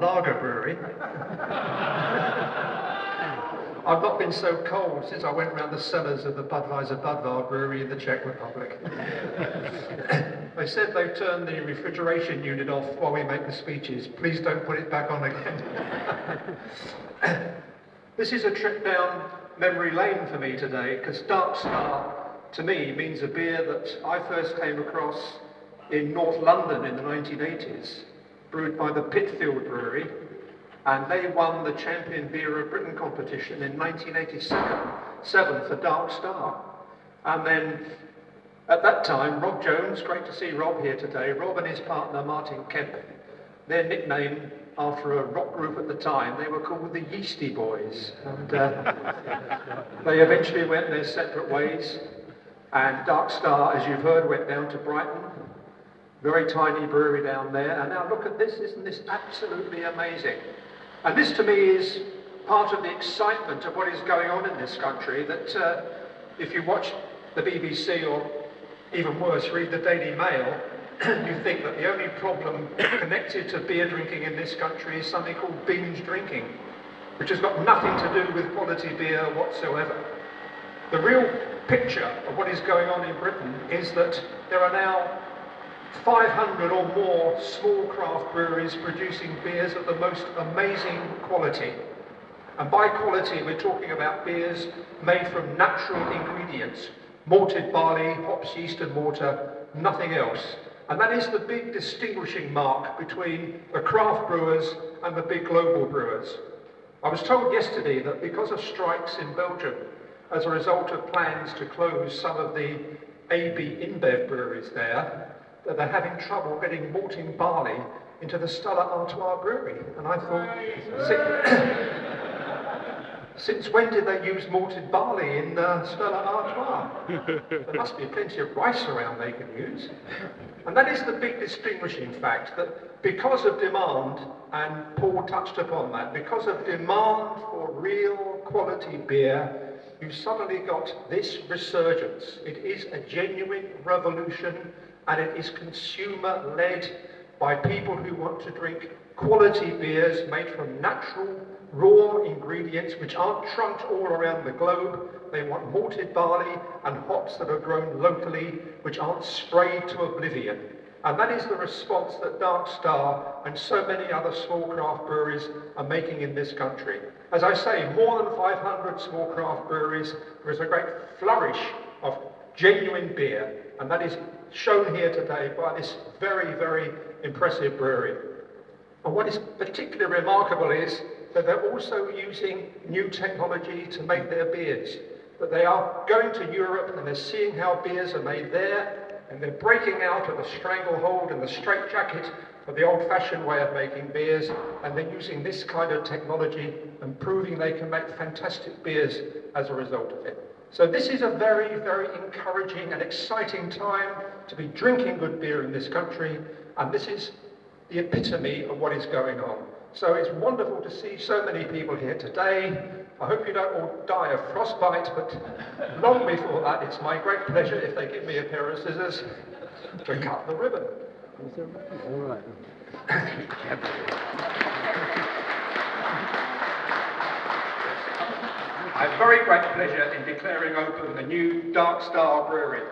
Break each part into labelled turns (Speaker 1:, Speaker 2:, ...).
Speaker 1: lager brewery. I've not been so cold since I went around the cellars of the Budweiser Brewery in the Czech Republic. They said they've turned the refrigeration unit off while we make the speeches. Please don't put it back on again. This is a trip down memory lane for me today, because Dark Star, to me, means a beer that I first came across in North London in the 1980s, brewed by the Pitfield Brewery, and they won the Champion Beer of Britain competition in 1987 for Dark Star. And then, at that time, Rob Jones, great to see Rob here today, Rob and his partner Martin Kemp, their nickname after a rock group at the time, they were called the Yeasty Boys. And they eventually went their separate ways, and Dark Star, as you've heard, went down to Brighton. Very tiny brewery down there, and now look at this, isn't this absolutely amazing? And this to me is part of the excitement of what is going on in this country, that if you watch the BBC or even worse, read the Daily Mail, you think that the only problem connected to beer drinking in this country is something called binge drinking, which has got nothing to do with quality beer whatsoever. The real picture of what is going on in Britain is that there are now 500 or more small craft breweries producing beers of the most amazing quality. And by quality, we're talking about beers made from natural ingredients, malted barley, hops, yeast and water, nothing else. And that is the big distinguishing mark between the craft brewers and the big global brewers. I was told yesterday that because of strikes in Belgium, as a result of plans to close some of the AB InBev breweries there, that they're having trouble getting malting barley into the Stella Artois brewery. And I thought, since when did they use malted barley in Stella Artois? There must be plenty of rice around they can use. And that is the big distinguishing fact, that because of demand, and Paul touched upon that, because of demand for real quality beer, you've suddenly got this resurgence. It is a genuine revolution, and it is consumer-led by people who want to drink quality beers made from natural, raw ingredients which aren't trunked all around the globe. They want malted barley and hops that are grown locally, which aren't sprayed to oblivion. And that is the response that Dark Star and so many other small craft breweries are making in this country. As I say, more than 500 small craft breweries. There is a great flourish of genuine beer, and that is shown here today by this very, very impressive brewery. And what is particularly remarkable is that they're also using new technology to make their beers. That they are going to Europe and they're seeing how beers are made there, and they're breaking out of the stranglehold and the straitjacket of the old-fashioned way of making beers, and they're using this kind of technology and proving they can make fantastic beers as a result of it. So this is a very, very encouraging and exciting time to be drinking good beer in this country, and this is the epitome of what is going on. So it's wonderful to see so many people here today. I hope you don't all die of frostbite, but long before that, it's my great pleasure, if they give me a pair of scissors, to cut the ribbon.
Speaker 2: All right.
Speaker 1: I have very great pleasure in declaring open the new Dark Star Brewery.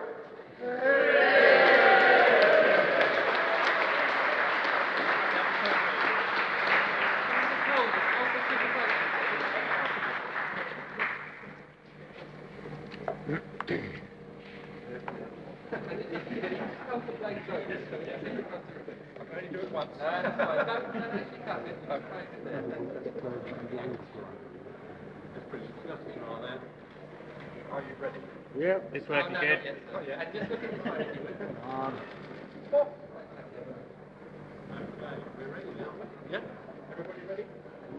Speaker 1: Are you ready?
Speaker 2: Yep, it's working good.
Speaker 1: Oh, yeah. And just look at the phone. Okay, we're ready now. Yeah? Everybody ready?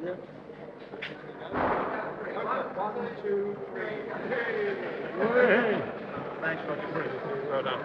Speaker 2: Yep.
Speaker 1: One, two, three.
Speaker 2: Hey. Thanks, Roger. Well done.